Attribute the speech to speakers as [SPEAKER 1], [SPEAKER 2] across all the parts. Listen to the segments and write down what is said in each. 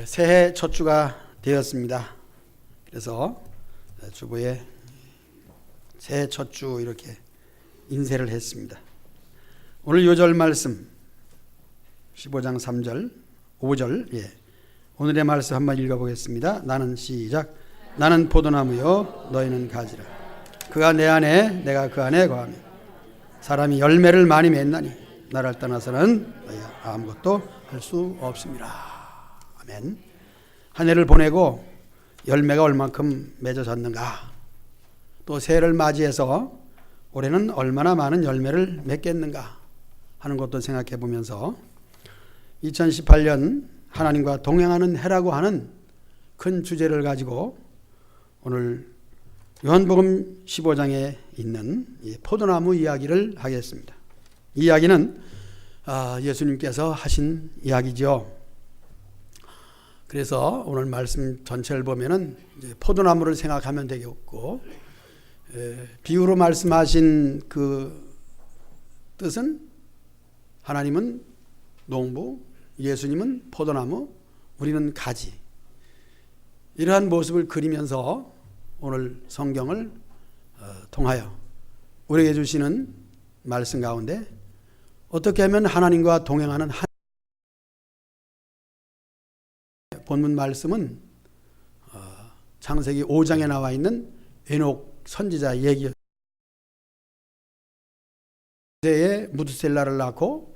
[SPEAKER 1] 새해 첫 주가 되었습니다. 그래서 주보에 새해 첫 주 이렇게 인쇄를 했습니다. 오늘 요절 말씀 15장 3절 5절 오늘의 말씀 한번 읽어보겠습니다. 나는 시작. 나는 포도나무요 너희는 가지라. 그가 내 안에 내가 그 안에 거하며 사람이 열매를 많이 맺나니 나를 떠나서는 너희가 아무것도 할 수 없습니다. 아멘. 한 해를 보내고 열매가 얼만큼 맺어졌는가, 또 새해를 맞이해서 올해는 얼마나 많은 열매를 맺겠는가 하는 것도 생각해 보면서 2018년 하나님과 동행하는 해라고 하는 큰 주제를 가지고 오늘 요한복음 15장에 있는 포도나무 이야기를 하겠습니다. 이 이야기는 예수님께서 하신 이야기죠. 그래서 오늘 말씀 전체를 보면은 이제 포도나무를 생각하면 되겠고, 비유로 말씀하신 그 뜻은 하나님은 농부, 예수님은 포도나무, 우리는 가지. 이러한 모습을 그리면서 오늘 성경을 통하여 우리에게 주시는 말씀 가운데 어떻게 하면 하나님과 동행하는 본문 말씀은 창세기 5장에 나와 있는 에녹 선지자 얘기였습니다. 그때에 무드셀라를 낳고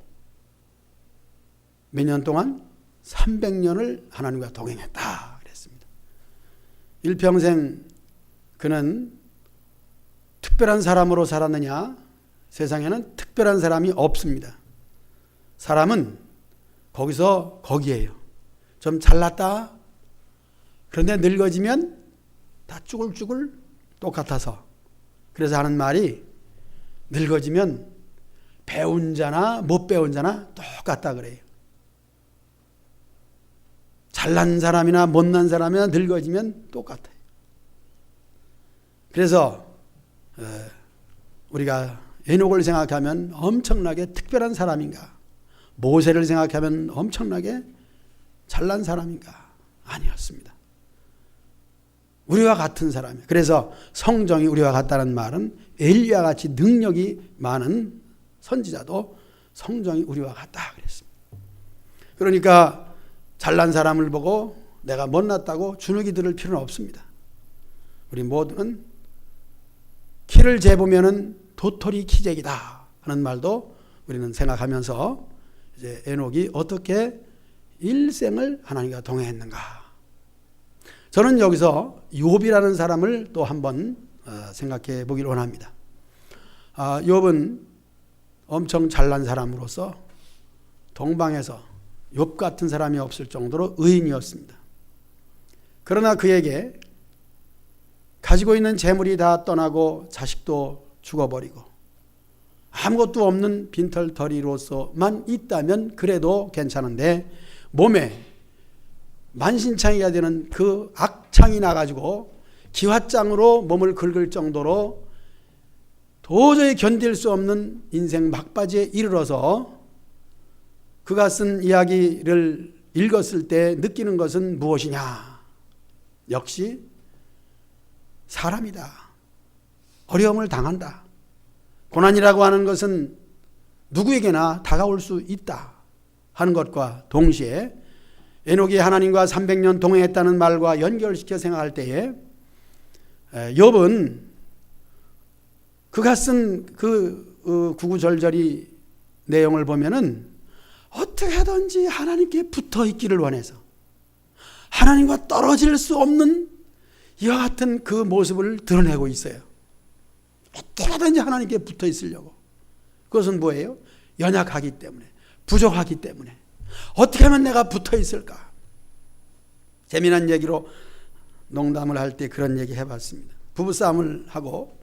[SPEAKER 1] 몇 년 동안 300년을 하나님과 동행했다 그랬습니다. 일평생 그는 특별한 사람으로 살았느냐? 세상에는 특별한 사람이 없습니다. 사람은 거기서 거기에요. 좀 잘났다. 그런데 늙어지면 다 쭈글쭈글 똑같아서. 그래서 하는 말이 늙어지면 배운 자나 못 배운 자나 똑같다 그래요. 잘난 사람이나 못난 사람이나 늙어지면 똑같아요. 그래서 우리가 에녹을 생각하면 엄청나게 특별한 사람인가, 모세를 생각하면 엄청나게 잘난 사람인가? 아니었습니다. 우리와 같은 사람이에요. 그래서 성정이 우리와 같다는 말은 엘리야 같이 능력이 많은 선지자도 성정이 우리와 같다 그랬습니다. 그러니까 잘난 사람을 보고 내가 못났다고 주눅이 들을 필요는 없습니다. 우리 모두는 키를 재보면은 도토리 키재기다 하는 말도 우리는 생각하면서 이제 에녹이 어떻게 일생을 하나님과 동행했는가. 저는 여기서 욥이라는 사람을 또 한번 생각해 보기를 원합니다. 욥은 엄청 잘난 사람으로서 동방에서 욥 같은 사람이 없을 정도로 의인이었습니다. 그러나 그에게 가지고 있는 재물이 다 떠나고 자식도 죽어버리고 아무것도 없는 빈털터리로서만 있다면 그래도 괜찮은데, 몸에 만신창이가 되는 그 악창이 나가지고 기왓장으로 몸을 긁을 정도로 도저히 견딜 수 없는 인생 막바지에 이르러서 그가 쓴 이야기를 읽었을 때 느끼는 것은 무엇이냐? 역시 사람이다. 어려움을 당한다. 고난이라고 하는 것은 누구에게나 다가올 수 있다 하는 것과 동시에 에녹이 하나님과 300년 동행했다는 말과 연결시켜 생각할 때에 욥은 그가 쓴 그 구구절절이 내용을 보면은 어떻게 하든지 하나님께 붙어 있기를 원해서 하나님과 떨어질 수 없는 이와 같은 그 모습을 드러내고 있어요. 어떻게 하든지 하나님께 붙어 있으려고. 그것은 뭐예요? 연약하기 때문에, 부족하기 때문에. 어떻게 하면 내가 붙어 있을까? 재미난 얘기로 농담을 할 때 그런 얘기 해봤습니다. 부부싸움을 하고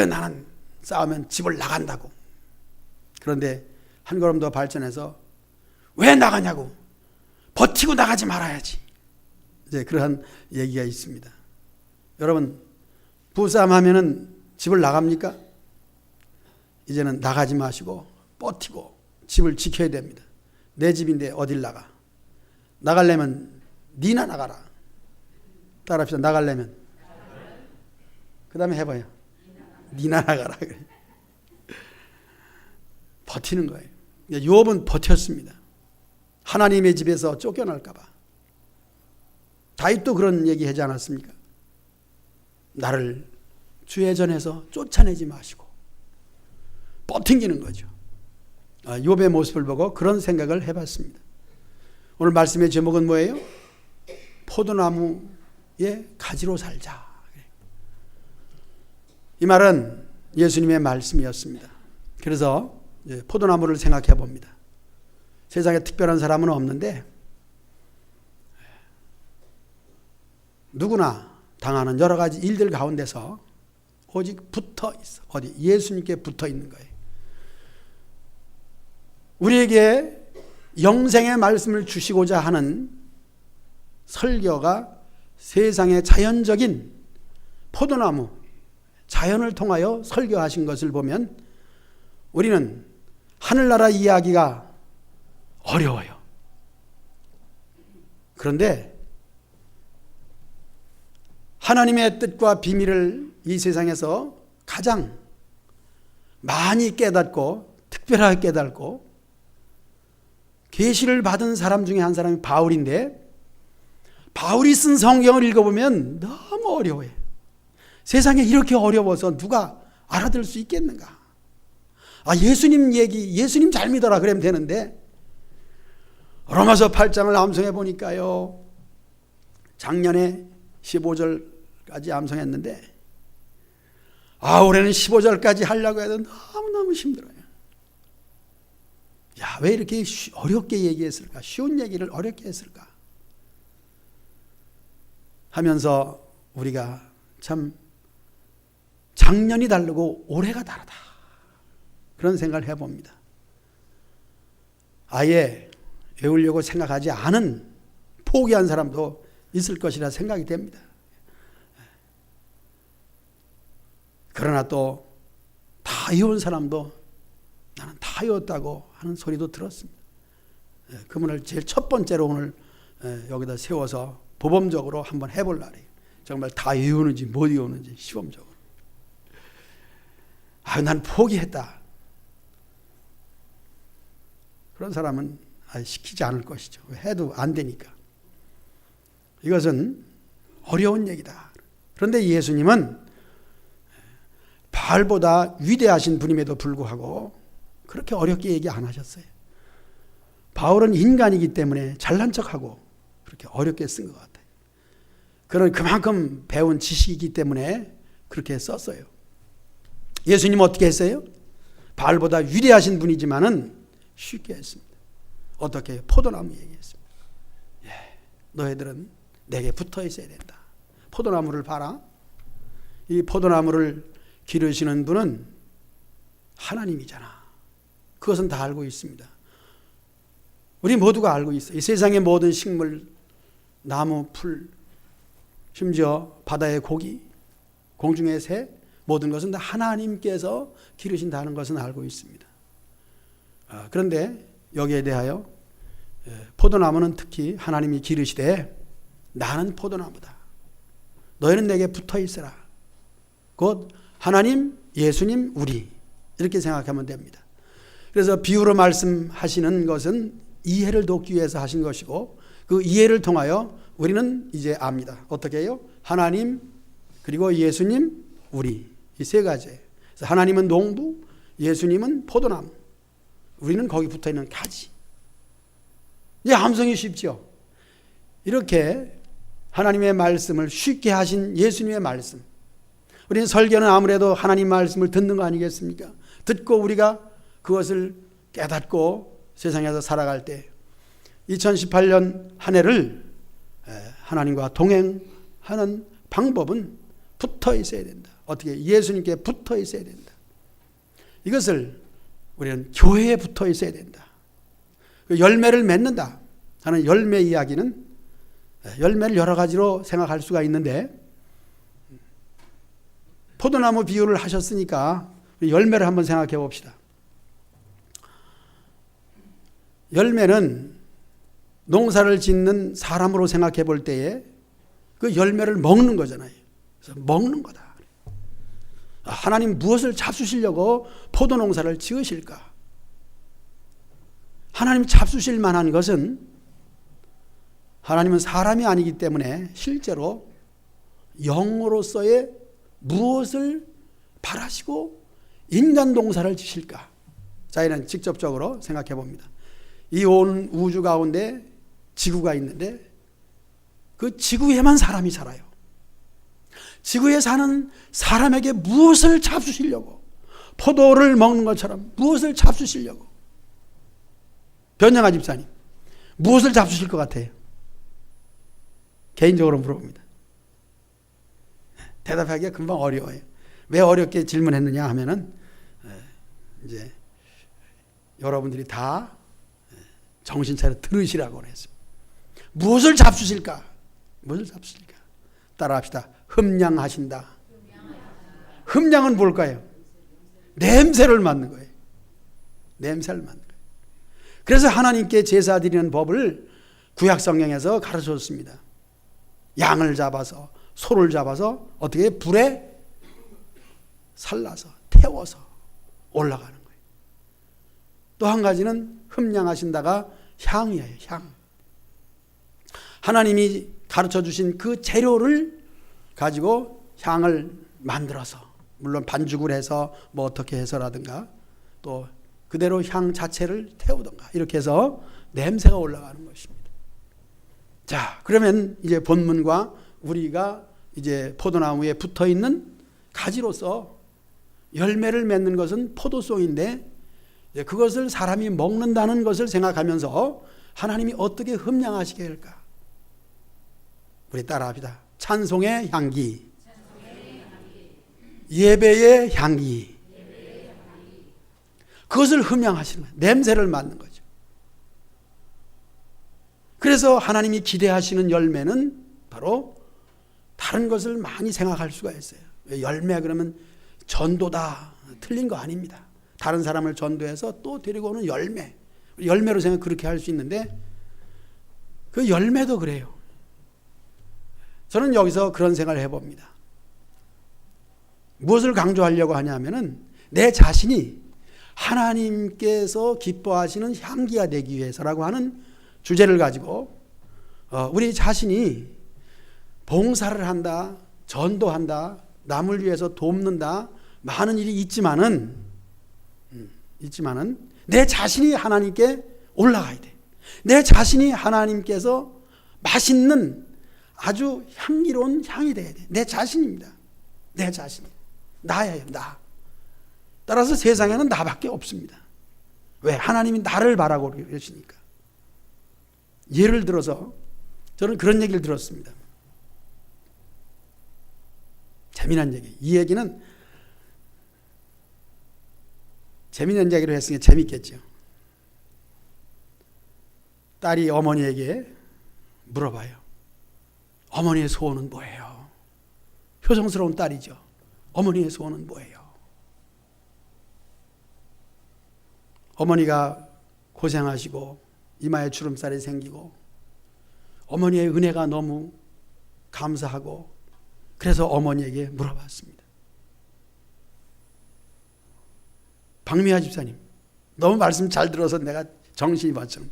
[SPEAKER 1] 나는 싸우면 집을 나간다고. 그런데 한 걸음 더 발전해서 왜 나가냐고. 버티고 나가지 말아야지. 이제 그러한 얘기가 있습니다. 여러분, 부부싸움 하면은 집을 나갑니까? 이제는 나가지 마시고 버티고 집을 지켜야 됩니다. 내 집인데 어딜 나가. 나가려면 니나 나가라. 따라합시다. 나가려면. 그 다음에 해봐요. 니나 나가라. 버티는 거예요. 욥은 버텼습니다. 하나님의 집에서 쫓겨날까 봐. 다윗도 그런 얘기 하지 않았습니까? 나를 주의 전에서 쫓아내지 마시고 버팅기는 거죠. 욥의 모습을 보고 그런 생각을 해봤습니다. 오늘 말씀의 제목은 뭐예요? 포도나무의 가지로 살자. 이 말은 예수님의 말씀이었습니다. 그래서 포도나무를 생각해 봅니다. 세상에 특별한 사람은 없는데 누구나 당하는 여러 가지 일들 가운데서 오직 붙어 있어. 어디? 예수님께 붙어 있는 거예요. 우리에게 영생의 말씀을 주시고자 하는 설교가 세상의 자연적인 포도나무, 자연을 통하여 설교하신 것을 보면 우리는 하늘나라 이야기가 어려워요. 그런데 하나님의 뜻과 비밀을 이 세상에서 가장 많이 깨닫고 특별하게 깨닫고 계시를 받은 사람 중에 한 사람이 바울인데, 바울이 쓴 성경을 읽어보면 너무 어려워요. 세상에 이렇게 어려워서 누가 알아들 수 있겠는가? 예수님 얘기, 예수님 잘 믿어라 그러면 되는데, 로마서 8장을 암송해 보니까요, 작년에 15절까지 암송했는데 올해는 15절까지 하려고 해도 너무너무 힘들어요. 왜 이렇게 어렵게 얘기했을까? 쉬운 얘기를 어렵게 했을까? 하면서 우리가 참 작년이 다르고 올해가 다르다, 그런 생각을 해봅니다. 아예 외우려고 생각하지 않은, 포기한 사람도 있을 것이라 생각이 됩니다. 그러나 또 다 외운 사람도 나는 다 외웠다고 하는 소리도 들었습니다. 그 문을 제일 첫 번째로 오늘 여기다 세워서 모범적으로 한번 해볼 날이에요. 정말 다 외우는지 못 외우는지 시범적으로. 난 포기했다. 그런 사람은 시키지 않을 것이죠. 해도 안 되니까. 이것은 어려운 얘기다. 그런데 예수님은 바알보다 위대하신 분임에도 불구하고 그렇게 어렵게 얘기 안 하셨어요. 바울은 인간이기 때문에 잘난 척하고 그렇게 어렵게 쓴 것 같아요. 그런 그만큼 배운 지식이기 때문에 그렇게 썼어요. 예수님은 어떻게 했어요? 바알보다 위대하신 분이지만은 쉽게 했습니다. 어떻게? 포도나무 얘기했습니다. 너희들은 내게 붙어 있어야 된다. 포도나무를 봐라. 이 포도나무를 기르시는 분은 하나님이잖아. 그것은 다 알고 있습니다. 우리 모두가 알고 있어요. 이 세상의 모든 식물, 나무, 풀, 심지어 바다의 고기, 공중의 새, 모든 것은 다 하나님께서 기르신다는 것은 알고 있습니다. 그런데 여기에 대하여 포도나무는 특히 하나님이 기르시되 나는 포도나무다. 너희는 내게 붙어 있으라. 곧 하나님, 예수님, 우리, 이렇게 생각하면 됩니다. 그래서 비유로 말씀하시는 것은 이해를 돕기 위해서 하신 것이고, 그 이해를 통하여 우리는 이제 압니다. 어떻게 해요? 하나님, 그리고 예수님, 우리, 이 세 가지. 그래서 하나님은 농부, 예수님은 포도나무, 우리는 거기 붙어있는 가지. 이제 함성이 쉽죠. 이렇게 하나님의 말씀을 쉽게 하신 예수님의 말씀, 우리는 설교는 아무래도 하나님 말씀을 듣는 거 아니겠습니까? 듣고 우리가 그것을 깨닫고 세상에서 살아갈 때 2018년 한 해를 하나님과 동행하는 방법은 붙어 있어야 된다. 어떻게? 예수님께 붙어 있어야 된다. 이것을 우리는 교회에 붙어 있어야 된다. 열매를 맺는다 하는 열매 이야기는 열매를 여러 가지로 생각할 수가 있는데, 포도나무 비유를 하셨으니까 열매를 한번 생각해 봅시다. 열매는 농사를 짓는 사람으로 생각해 볼 때에 그 열매를 먹는 거잖아요. 그래서 먹는 거다. 하나님 무엇을 잡수시려고 포도 농사를 지으실까? 하나님 잡수실 만한 것은 하나님은 사람이 아니기 때문에 실제로 영으로서의 무엇을 바라시고 인간 농사를 지실까? 자기는 직접적으로 생각해 봅니다. 이 온 우주 가운데 지구가 있는데 그 지구에만 사람이 살아요. 지구에 사는 사람에게 무엇을 잡수시려고, 포도를 먹는 것처럼 무엇을 잡수시려고. 변영아 집사님, 무엇을 잡수실 것 같아요? 개인적으로 물어봅니다. 대답하기가 금방 어려워요. 왜 어렵게 질문했느냐 하면은 이제 여러분들이 다 정신 차려 들으시라고 했습니다. 무엇을 잡수실까? 무엇을 잡수실까? 따라합시다. 흠량하신다. 흠량은 뭘까요? 냄새를 맡는 거예요. 냄새를 맡는 거예요. 그래서 하나님께 제사 드리는 법을 구약 성경에서 가르쳐줬습니다. 양을 잡아서, 소를 잡아서 어떻게 불에 살라서 태워서 올라가는 거예요. 또 한 가지는 흠량하신다가 향이에요. 향. 하나님이 가르쳐 주신 그 재료를 가지고 향을 만들어서, 물론 반죽을 해서 뭐 어떻게 해서라든가 또 그대로 향 자체를 태우던가 이렇게 해서 냄새가 올라가는 것입니다. 자, 그러면 이제 본문과 우리가 이제 포도나무에 붙어 있는 가지로서 열매를 맺는 것은 포도송인데 그것을 사람이 먹는다는 것을 생각하면서 하나님이 어떻게 흠량하시게 할까? 우리 따라합시다. 찬송의 향기, 예배의 향기, 그것을 흠량하시는 거예요. 냄새를 맡는 거죠. 그래서 하나님이 기대하시는 열매는 바로 다른 것을 많이 생각할 수가 있어요. 열매 그러면 전도다, 틀린 거 아닙니다. 다른 사람을 전도해서 또 데리고 오는 열매, 열매로 생각 그렇게 할 수 있는데 그 열매도 그래요. 저는 여기서 그런 생각을 해봅니다. 무엇을 강조하려고 하냐면은 내 자신이 하나님께서 기뻐하시는 향기가 되기 위해서라고 하는 주제를 가지고 우리 자신이 봉사를 한다, 전도한다, 남을 위해서 돕는다, 많은 일이 있지만은 내 자신이 하나님께 올라가야 돼. 내 자신이 하나님께서 맛있는 아주 향기로운 향이 돼야 돼. 내 자신입니다. 내 자신이. 나예요, 나. 따라서 세상에는 나밖에 없습니다. 왜? 하나님이 나를 바라고 그러시니까. 예를 들어서 저는 그런 얘기를 들었습니다. 재미난 얘기. 이 얘기는 재미난 얘기로 했으니까 재밌겠죠. 딸이 어머니에게 물어봐요. 어머니의 소원은 뭐예요? 효성스러운 딸이죠. 어머니의 소원은 뭐예요? 어머니가 고생하시고 이마에 주름살이 생기고 어머니의 은혜가 너무 감사하고 그래서 어머니에게 물어봤습니다. 박미아 집사님, 너무 말씀 잘 들어서 내가 정신이 맞죠.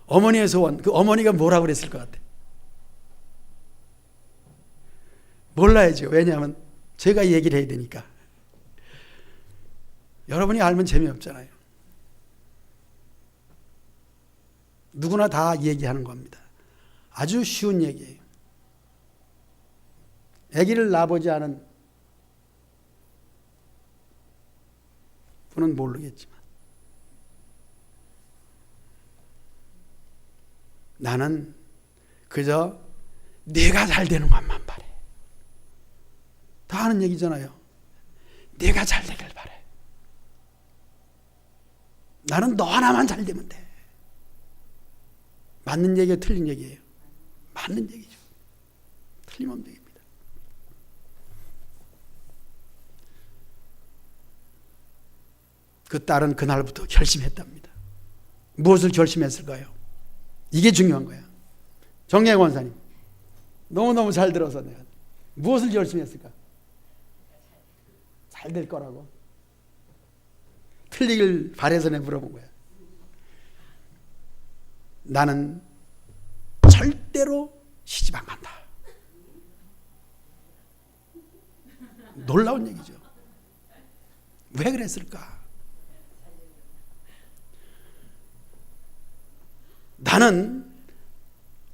[SPEAKER 1] 어머니의 소원, 그 어머니가 뭐라고 그랬을 것 같아? 몰라야죠. 왜냐하면 제가 얘기를 해야 되니까. 여러분이 알면 재미없잖아요. 누구나 다 얘기하는 겁니다. 아주 쉬운 얘기예요. 아기를 낳아보지 않은 분은 모르겠지만 나는 그저 내가 잘 되는 것만 바래. 다 하는 얘기잖아요. 내가 잘 되길 바래. 나는 너 하나만 잘 되면 돼. 맞는 얘기예요, 틀린 얘기예요? 맞는 얘기죠. 틀림없는 얘기입니다. 그 딸은 그날부터 결심했답니다. 무엇을 결심했을까요? 이게 중요한 거야. 정혜 권사님, 너무너무 잘 들어서 내가 무엇을 열심히 했을까? 잘 될 거라고. 틀리길 바래서 내가 물어본 거야. 나는 절대로 시집 안 간다. 놀라운 얘기죠. 왜 그랬을까? 나는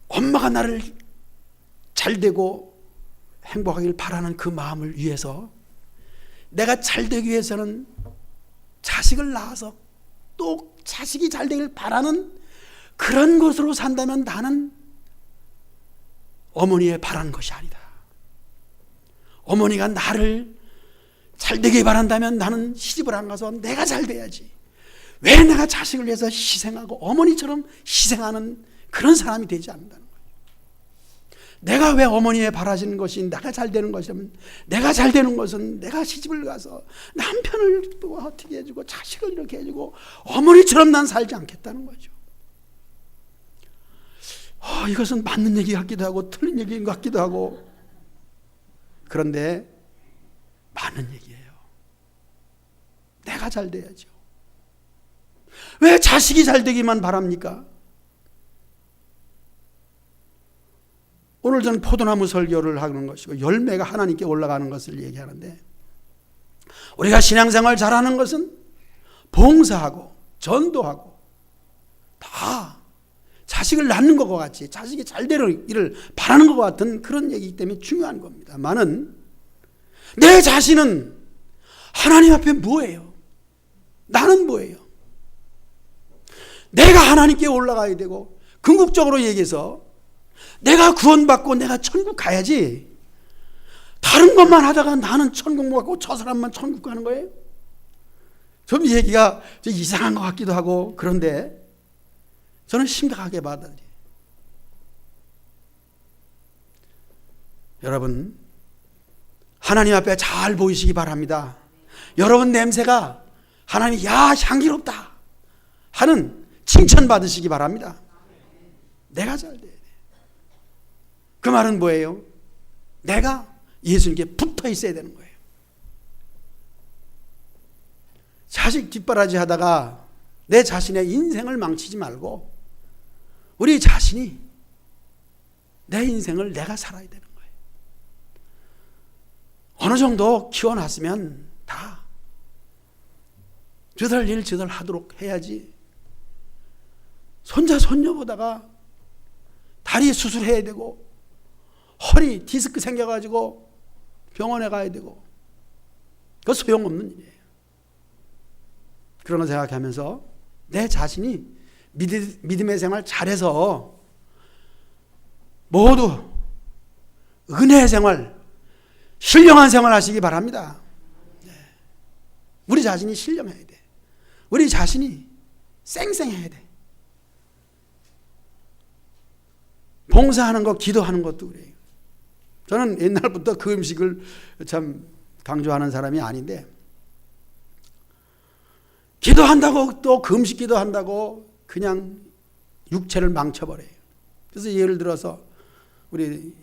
[SPEAKER 1] 엄마가 나를 잘 되고 행복하길 바라는 그 마음을 위해서 내가 잘 되기 위해서는 자식을 낳아서 또 자식이 잘 되길 바라는 그런 것으로 산다면 나는 어머니의 바라는 것이 아니다. 어머니가 나를 잘 되길 바란다면 나는 시집을 안 가서 내가 잘 돼야지. 왜 내가 자식을 위해서 희생하고 어머니처럼 희생하는 그런 사람이 되지 않는다는 거예요. 내가 왜 어머니의 바라시는 것이 내가 잘 되는 것이라면, 내가 잘 되는 것은 내가 시집을 가서 남편을 또 어떻게 해주고 자식을 이렇게 해주고 어머니처럼 난 살지 않겠다는 거죠. 이것은 맞는 얘기 같기도 하고 틀린 얘기인 것 같기도 하고, 그런데 맞는 얘기예요. 내가 잘 돼야죠. 왜 자식이 잘 되기만 바랍니까? 오늘 저는 포도나무 설교를 하는 것이고 열매가 하나님께 올라가는 것을 얘기하는데, 우리가 신앙생활 잘하는 것은 봉사하고 전도하고 다 자식을 낳는 것과 같이 자식이 잘 되는 일을 바라는 것과 같은 그런 얘기이기 때문에 중요한 겁니다만은, 내 자신은 하나님 앞에 뭐예요? 나는 뭐예요? 내가 하나님께 올라가야 되고, 궁극적으로 얘기해서 내가 구원받고 내가 천국 가야지, 다른 것만 하다가 나는 천국 못 가고 저 사람만 천국 가는 거예요? 좀 얘기가 좀 이상한 것 같기도 하고, 그런데 저는 심각하게 받아들여요. 여러분, 하나님 앞에 잘 보이시기 바랍니다. 여러분 냄새가 하나님이 야 향기롭다 하는 칭찬 받으시기 바랍니다. 내가 잘 돼야 돼. 그 말은 뭐예요? 내가 예수님께 붙어 있어야 되는 거예요. 자식 뒷바라지 하다가 내 자신의 인생을 망치지 말고 우리 자신이 내 인생을 내가 살아야 되는 거예요. 어느 정도 키워놨으면 다 저들 일 저들 하도록 해야지. 손자 손녀 보다가 다리 수술해야 되고 허리 디스크 생겨가지고 병원에 가야 되고, 그거 소용없는 일이에요. 그런 거 생각하면서 내 자신이 믿음의 생활 잘해서 모두 은혜의 생활, 신령한 생활 하시기 바랍니다. 우리 자신이 신령해야 돼. 우리 자신이 쌩쌩해야 돼. 봉사하는 것, 기도하는 것도 그래요. 저는 옛날부터 그 음식을 참 강조하는 사람이 아닌데, 기도한다고 또 그 음식 기도한다고 그냥 육체를 망쳐버려요. 그래서 예를 들어서 우리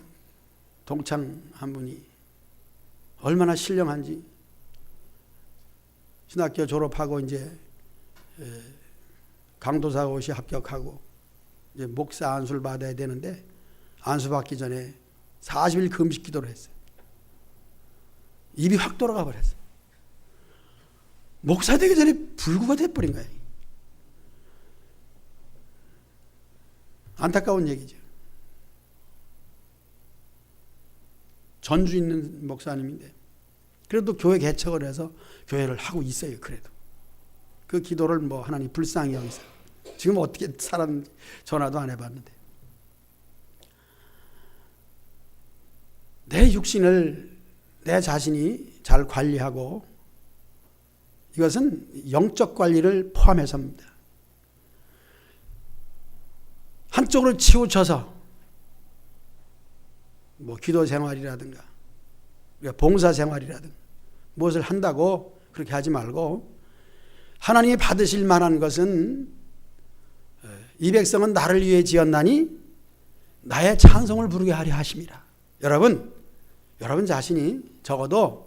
[SPEAKER 1] 동창 한 분이 얼마나 신령한지, 신학교 졸업하고 이제 강도사고시 합격하고 이제 목사 안수를 받아야 되는데, 안수 받기 전에 40일 금식 기도를 했어요. 입이 확 돌아가 버렸어요. 목사 되기 전에 불구가 돼버린 거예요. 안타까운 얘기죠. 전주 있는 목사님인데 그래도 교회 개척을 해서 교회를 하고 있어요. 그래도 그 기도를 뭐 하나님 불쌍히 여기서 지금 어떻게 살았는지 전화도 안 해봤는데, 내 육신을 내 자신이 잘 관리하고, 이것은 영적 관리를 포함해서입니다. 한쪽으로 치우쳐서 뭐 기도 생활이라든가 봉사 생활이라든가 무엇을 한다고 그렇게 하지 말고, 하나님이 받으실 만한 것은 이 백성은 나를 위해 지었나니 나의 찬송을 부르게 하려 하심이라. 여러분 자신이 적어도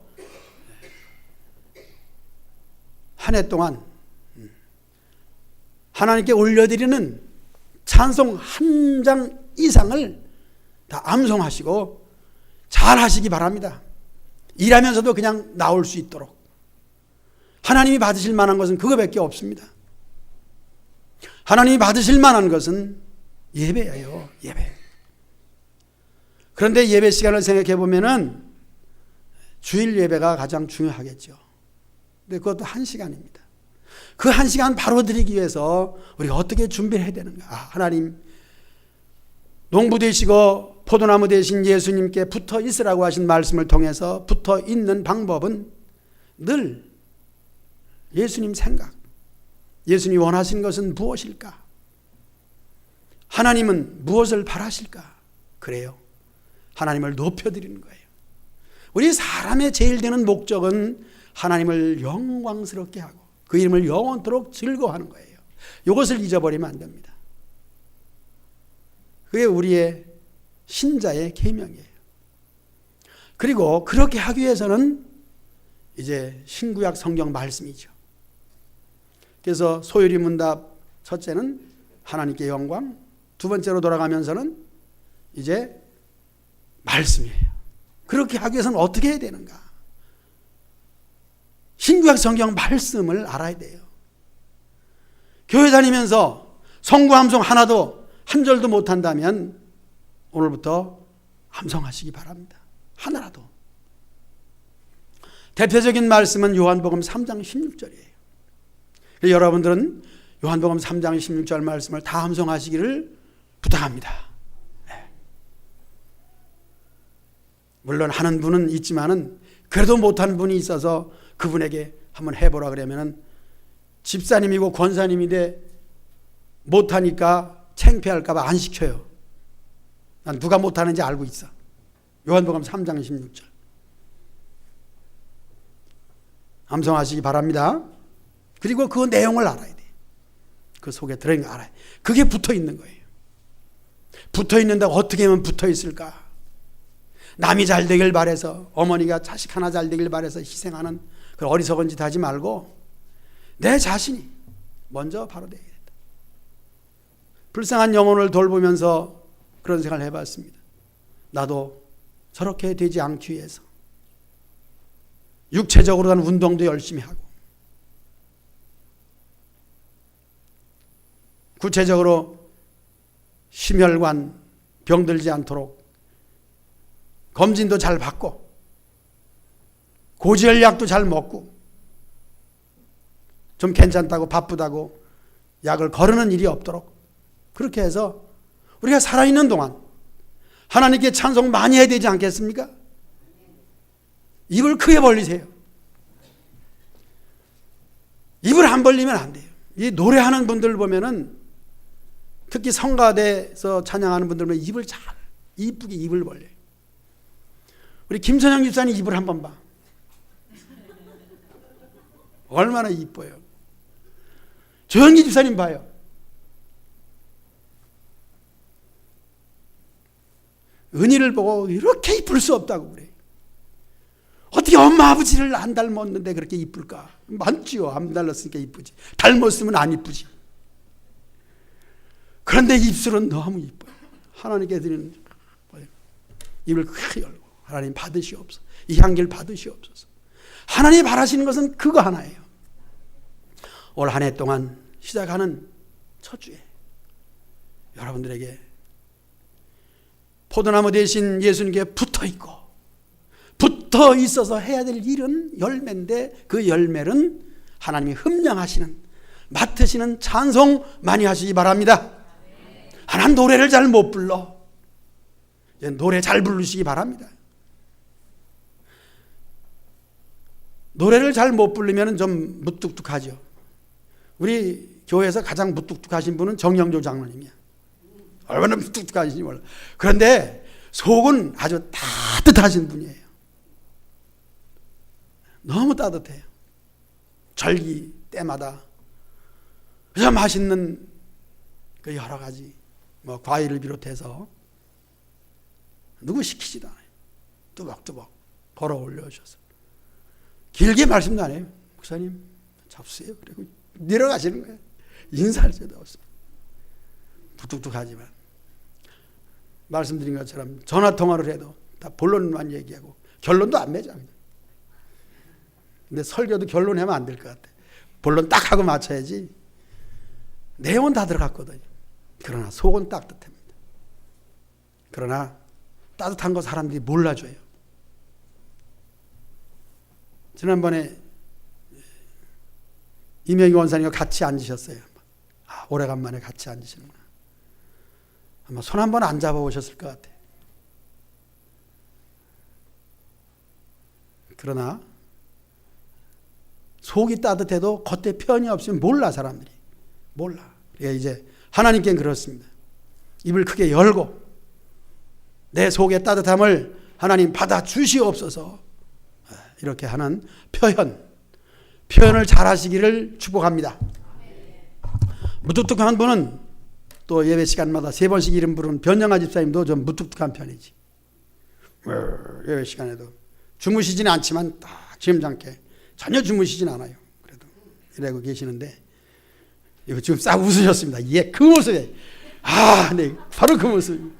[SPEAKER 1] 한 해 동안 하나님께 올려드리는 찬송 한 장 이상을 다 암송하시고 잘 하시기 바랍니다. 일하면서도 그냥 나올 수 있도록. 하나님이 받으실 만한 것은 그거밖에 없습니다. 하나님이 받으실 만한 것은 예배예요. 예배. 그런데 예배 시간을 생각해 보면은 주일 예배가 가장 중요하겠죠. 근데 그것도 1시간입니다. 그 1시간 바로 드리기 위해서 우리가 어떻게 준비를 해야 되는가? 하나님 농부 되시고 포도나무 되신 예수님께 붙어 있으라고 하신 말씀을 통해서 붙어 있는 방법은 늘 예수님 생각, 예수님이 원하신 것은 무엇일까? 하나님은 무엇을 바라실까? 그래요. 하나님을 높여드리는 거예요. 우리 사람의 제일 되는 목적은 하나님을 영광스럽게 하고 그 이름을 영원토록 즐거워하는 거예요. 이것을 잊어버리면 안 됩니다. 그게 우리의 신자의 계명이에요. 그리고 그렇게 하기 위해서는 이제 신구약 성경 말씀이죠. 그래서 소요리 문답 첫째는 하나님께 영광, 두 번째로 돌아가면서는 이제 말씀이에요. 그렇게 하기 위해서는 어떻게 해야 되는가? 신구약 성경 말씀을 알아야 돼요. 교회 다니면서 성구 암송 하나도 한 절도 못한다면 오늘부터 암송하시기 바랍니다. 하나라도. 대표적인 말씀은 요한복음 3장 16절이에요. 여러분들은 요한복음 3장 16절 말씀을 다 암송하시기를 부탁합니다. 네. 물론 하는 분은 있지만은 그래도 못한 분이 있어서 그분에게 한번 해보라 그러면은 집사님이고 권사님인데 못하니까 창피할까봐 안 시켜요. 난 누가 못하는지 알고 있어. 요한복음 3장 16절 암송하시기 바랍니다. 그리고 그 내용을 알아야 돼. 그 속에 들어있는 거 알아야 돼. 그게 붙어있는 거예요. 붙어있는다고 어떻게 하면 붙어있을까? 남이 잘 되길 바라서, 어머니가 자식 하나 잘 되길 바라서 희생하는 그 어리석은 짓 하지 말고 내 자신이 먼저 바로 되어야 된다. 불쌍한 영혼을 돌보면서 그런 생각을 해봤습니다. 나도 저렇게 되지 않기 위해서 육체적으로 한 운동도 열심히 하고 구체적으로 심혈관 병들지 않도록 검진도 잘 받고 고지혈약도 잘 먹고 좀 괜찮다고 바쁘다고 약을 거르는 일이 없도록 그렇게 해서 우리가 살아있는 동안 하나님께 찬송 많이 해야 되지 않겠습니까? 입을 크게 벌리세요. 입을 안 벌리면 안 돼요. 이 노래하는 분들 보면은 특히 성가대에서 찬양하는 분들 보면 입을 잘 이쁘게 입을 벌려요. 우리 김선영 집사님 입을 한번 봐. 얼마나 이뻐요. 조영기 집사님 봐요. 은희를 보고 이렇게 이쁠 수 없다고 그래요. 어떻게 엄마 아버지를 안 닮았는데 그렇게 이쁠까? 많지요. 안 닮았으니까 이쁘지. 닮았으면 안 이쁘지. 그런데 입술은 너무 이뻐요. 하나님께 드리는 입을 크게 열고 하나님 받으시옵소서. 이 향기를 받으시옵소서. 하나님이 바라시는 것은 그거 하나예요. 올 한 해 동안 시작하는 첫 주에 여러분들에게 포도나무 대신 예수님께 붙어있고 붙어 있어서 해야 될 일은 열매인데 그 열매는 하나님이 흠령하시는 맡으시는 찬송 많이 하시기 바랍니다. 하나님 노래를 잘 못 불러. 노래 잘 부르시기 바랍니다. 노래를 잘 못 부르면 좀 무뚝뚝하죠. 우리 교회에서 가장 무뚝뚝하신 분은 정영조 장로님이야. 얼마나 무뚝뚝하신지 몰라. 그런데 속은 아주 따뜻하신 분이에요. 너무 따뜻해요. 절기 때마다 그저 맛있는 그 여러 가지 뭐 과일을 비롯해서 누구 시키지도 않아요. 뚜벅뚜벅 걸어 올려오셔서 길게 말씀도 안 해요. 목사님 잡수세요. 그리고 내려가시는 거예요. 인사할 새도 없어요. 뚝뚝뚝하지만 말씀드린 것처럼 전화통화를 해도 다 본론만 얘기하고 결론도 안 맺어. 근데 설교도 결론하면 안 될 것 같아. 본론 딱 하고 맞춰야지. 내용은 다 들어갔거든요. 그러나 속은 따뜻합니다. 그러나 따뜻한 거 사람들이 몰라줘요. 지난번에 이명희 원사님과 같이 앉으셨어요. 오래간만에 같이 앉으시는구나. 아마 손 한 번 안 잡아보셨을 것 같아요. 그러나 속이 따뜻해도 겉에 편이 없으면 몰라, 사람들이. 몰라. 그러니까 이제 하나님께는 그렇습니다. 입을 크게 열고 내 속의 따뜻함을 하나님 받아 주시옵소서. 이렇게 하는 표현을 잘 하시기를 축복합니다. 무뚝뚝한 분은 또 예배 시간마다 3번씩 이름 부르는 변영아 집사님도 좀 무뚝뚝한 편이지. 예배 시간에도 주무시지는 않지만 딱 점잖게 전혀 주무시진 않아요. 그래도 이러고 계시는데 이거 지금 싹 웃으셨습니다. 예, 그 모습에 네, 바로 그 모습.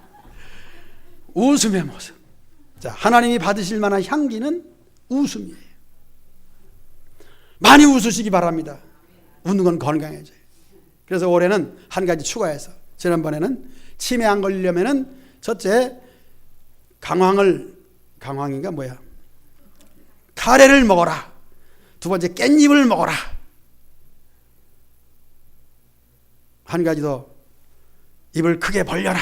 [SPEAKER 1] 웃음의 모습. 자, 하나님이 받으실 만한 향기는 웃음이에요. 많이 웃으시기 바랍니다. 웃는 건 건강해져요. 그래서 올해는 한 가지 추가해서 지난번에는 치매 안 걸리려면은 첫째 강황인가 뭐야? 카레를 먹어라. 두 번째 깻잎을 먹어라. 한 가지 더 입을 크게 벌려라.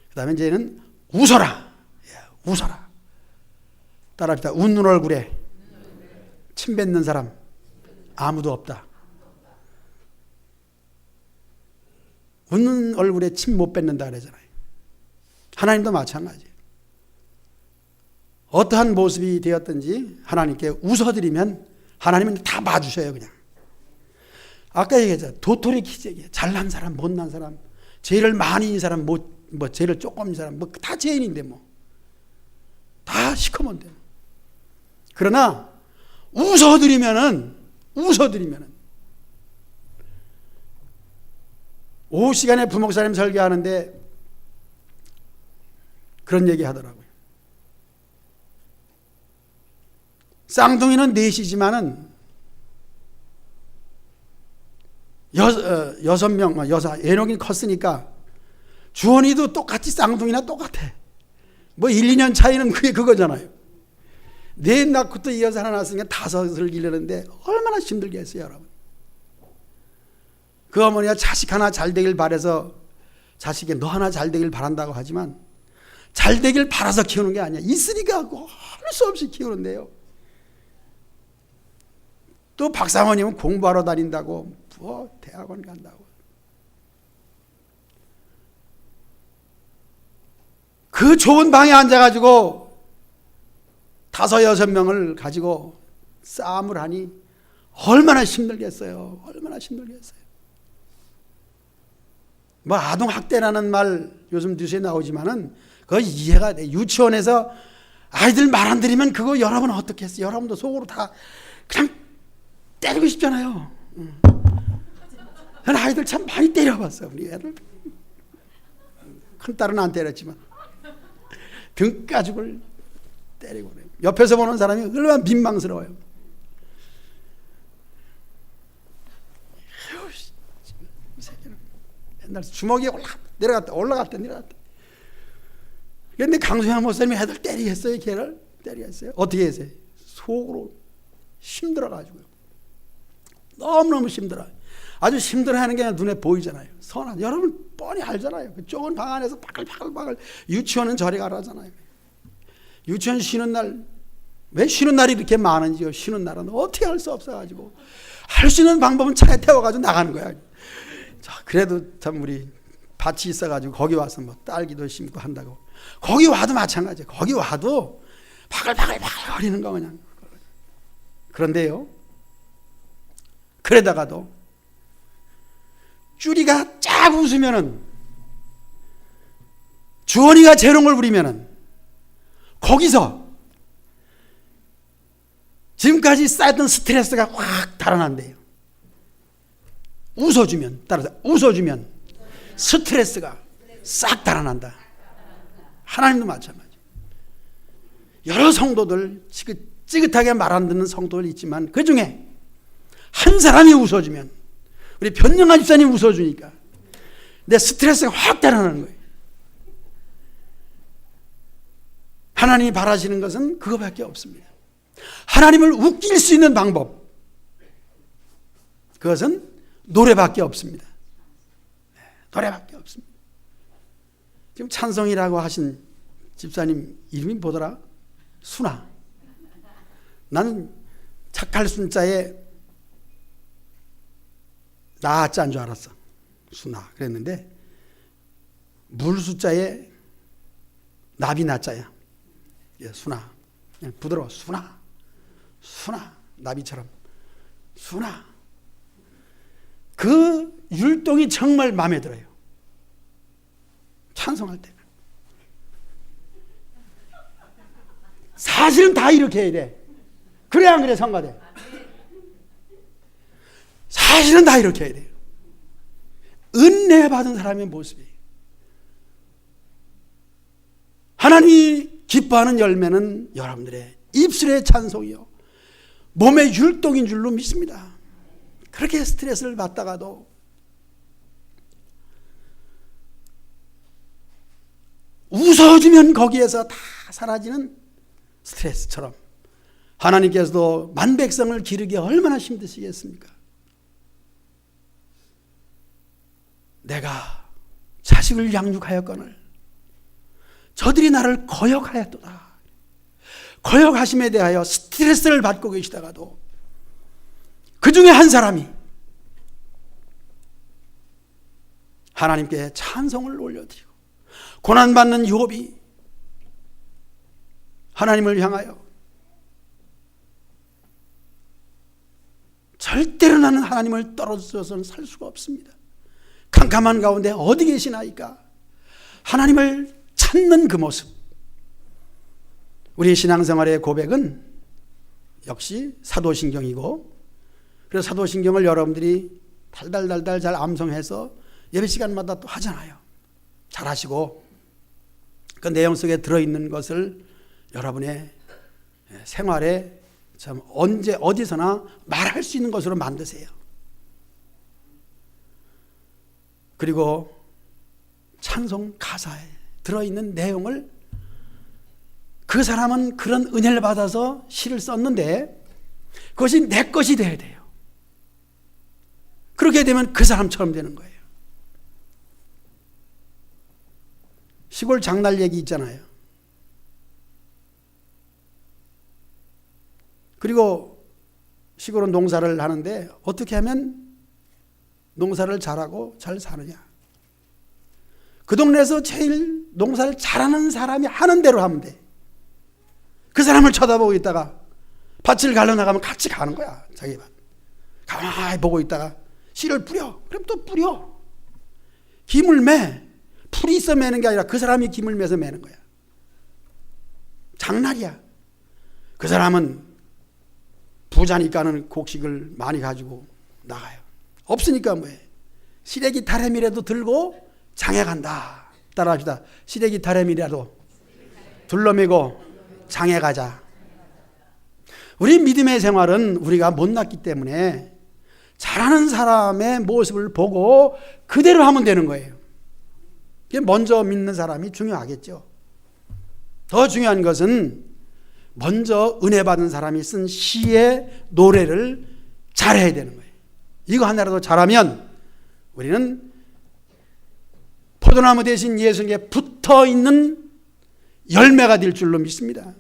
[SPEAKER 1] 그 다음에 이제는 웃어라. 웃어라. 따라합시다. 웃는 얼굴에 침 뱉는 사람 아무도 없다. 웃는 얼굴에 침 못 뱉는다 그러잖아요. 하나님도 마찬가지예요. 어떠한 모습이 되었든지 하나님께 웃어드리면 하나님은 다 봐주셔요. 그냥 아까 얘기했잖아요. 도토리 기적이에요. 잘난 사람, 못난 사람, 죄를 많이 인 사람, 죄를 조금 인 사람, 다 죄인인데 다 시커먼데. 그러나 웃어드리면은 오후 시간에 부목사님 설교하는데 그런 얘기 하더라고요. 쌍둥이는 넷이지만은 6명, 여사, 에녹이 컸으니까 주원이도 똑같이 쌍둥이나 똑같아. 1, 2년 차이는 그거잖아요. 넷 낳고 또 이어서 하나 낳았으니까 5을 기르는데 얼마나 힘들겠어요, 여러분. 그 어머니가 자식 하나 잘 되길 바라서 자식에 너 하나 잘 되길 바란다고 하지만 잘 되길 바라서 키우는 게 아니야. 있으니까 할 수 없이 키우는데요. 또 박사모님은 공부하러 다닌다고 대학원 간다고. 그 좁은 방에 앉아가지고 5, 6명을 가지고 싸움을 하니 얼마나 힘들겠어요. 얼마나 힘들겠어요. 아동학대라는 말 요즘 뉴스에 나오지만은 그거 이해가 돼. 유치원에서 아이들 말 안 들으면 그거 여러분 어떻게 했어요? 여러분도 속으로 다 그냥 때리고 싶잖아요. 저는 아이들 참 많이 때려봤어. 우리 애들. 큰딸은 안 때렸지만 등가죽을 때리고 그래요. 옆에서 보는 사람이 얼마나 민망스러워요. 이 새끼는 옛날 주먹이 올라갔다. 그런데 강수현 목사님이 애들 때리겠어요? 걔를 때리겠어요? 어떻게 했어요? 속으로 힘들어가지고요. 너무너무 힘들어요. 아주 힘들어하는 게 눈에 보이잖아요. 선한 여러분 뻔히 알잖아요. 그 좁은 방 안에서 바글바글 유치원은 저리 가라잖아요. 유치원 쉬는 날, 왜 쉬는 날이 이렇게 많은지요? 쉬는 날은 어떻게 할 수 없어가지고 할 수 있는 방법은 차에 태워가지고 나가는 거야. 자, 그래도 참 우리 밭이 있어가지고 거기 와서 딸기도 심고 한다고. 거기 와도 마찬가지예요. 거기 와도 바글바글 거리는 거 그냥. 그런데요, 그러다가도 쭈리가 쫙 웃으면은, 주원이가 재롱을 부리면은 거기서 지금까지 쌓였던 스트레스가 확 달아난대요. 웃어주면, 따라서 웃어주면 스트레스가 싹 달아난다. 하나님도 마찬가지. 여러 성도들 찌긋하게 말 안 듣는 성도들 있지만 그 중에 한 사람이 웃어주면, 우리 변영아 집사님 웃어주니까 내 스트레스가 확 달아나는 거예요. 하나님이 바라시는 것은 그거밖에 없습니다. 하나님을 웃길 수 있는 방법, 그것은 노래밖에 없습니다. 노래밖에 없습니다. 지금 찬송이라고 하신 집사님 이름이 뭐더라? 순아. 나는 착할 순자에 나자인 줄 알았어. 순아 그랬는데 물 숫자에 나비 나자야. 순아. 그냥 부드러워. 순아. 순아. 나비처럼. 순아. 그 율동이 정말 마음에 들어요. 찬송할 때. 사실은 다 이렇게 해야 돼. 그래 안 그래 성가대? 사실은 다 이렇게 해야 돼요. 은혜 받은 사람의 모습이에요. 하나님이 기뻐하는 열매는 여러분들의 입술의 찬송이요, 몸의 율동인 줄로 믿습니다. 그렇게 스트레스를 받다가도 웃어주면 거기에서 다 사라지는 스트레스처럼 하나님께서도 만백성을 기르기에 얼마나 힘드시겠습니까? 내가 자식을 양육하였거늘 저들이 나를 거역하였도다. 거역하심에 대하여 스트레스를 받고 계시다가도 그 중에 한 사람이 하나님께 찬송을 올려드리고, 고난받는 욥이 하나님을 향하여 절대로 나는 하나님을 떨어져서는 살 수가 없습니다. 캄캄한 가운데 어디 계시나이까? 하나님을 찾는 그 모습. 우리 신앙생활의 고백은 역시 사도신경이고, 그래서 사도신경을 여러분들이 달달달달 잘 암송해서 예배 시간마다 또 하잖아요. 잘 하시고 그 내용 속에 들어있는 것을 여러분의 생활에 참 언제 어디서나 말할 수 있는 것으로 만드세요. 그리고 찬송 가사에 들어있는 내용을, 그 사람은 그런 은혜를 받아서 시를 썼는데 그것이 내 것이 돼야 돼요. 그렇게 되면 그 사람처럼 되는 거예요. 시골 장날 얘기 있잖아요. 그리고 시골은 농사를 하는데 어떻게 하면 농사를 잘하고 잘 사느냐? 그 동네에서 제일 농사를 잘하는 사람이 하는 대로 하면 돼. 그 사람을 쳐다보고 있다가 밭을 갈러 나가면 같이 가는 거야. 자기 밭. 가만히 보고 있다가 씨를 뿌려. 그럼 또 뿌려. 김을 매. 풀이 있어 매는 게 아니라 그 사람이 김을 매서 매는 거야. 장날이야. 그 사람은 부자니까는 곡식을 많이 가지고 나가요. 없으니까 뭐해? 시래기 다래미라도 들고 장에 간다. 따라합시다. 시래기 다래미라도 둘러매고 장에 가자. 우리 믿음의 생활은 우리가 못났기 때문에 잘하는 사람의 모습을 보고 그대로 하면 되는 거예요. 먼저 믿는 사람이 중요하겠죠. 더 중요한 것은 먼저 은혜 받은 사람이 쓴 시의 노래를 잘해야 되는 거예요. 이거 하나라도 잘하면 우리는 포도나무 대신 예수님께 붙어있는 열매가 될 줄로 믿습니다.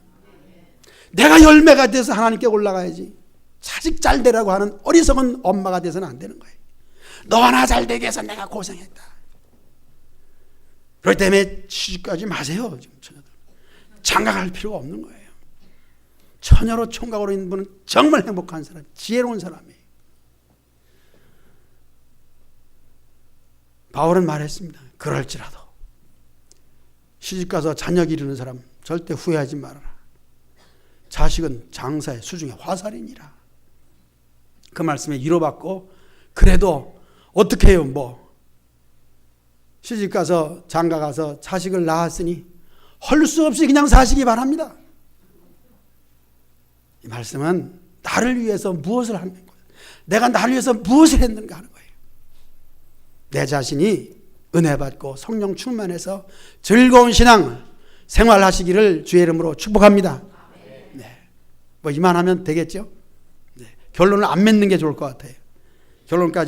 [SPEAKER 1] 내가 열매가 돼서 하나님께 올라가야지. 자식 잘 되라고 하는 어리석은 엄마가 돼서는 안 되는 거예요. 너 하나 잘 되게 해서 내가 고생했다. 그렇기 때문에 시집가지 마세요. 처녀들. 장가갈 필요가 없는 거예요. 처녀로 총각으로 있는 분은 정말 행복한 사람, 지혜로운 사람이에요. 바울은 말했습니다. 그럴지라도 시집가서 자녀 기르는 사람 절대 후회하지 말아라. 자식은 장사의 수중의 화살이니라. 그 말씀에 위로받고 그래도 어떻게 해요? 시집가서 장가가서 자식을 낳았으니 헐 수 없이 그냥 사시기 바랍니다. 이 말씀은 나를 위해서 무엇을 하는 거예요? 내가 나를 위해서 무엇을 했는가 하는 거예요. 내 자신이 은혜 받고 성령 충만해서 즐거운 신앙 생활하시기를 주의 이름으로 축복합니다. 네. 이만하면 되겠죠? 네. 결론을 안 맺는 게 좋을 것 같아요. 결론까지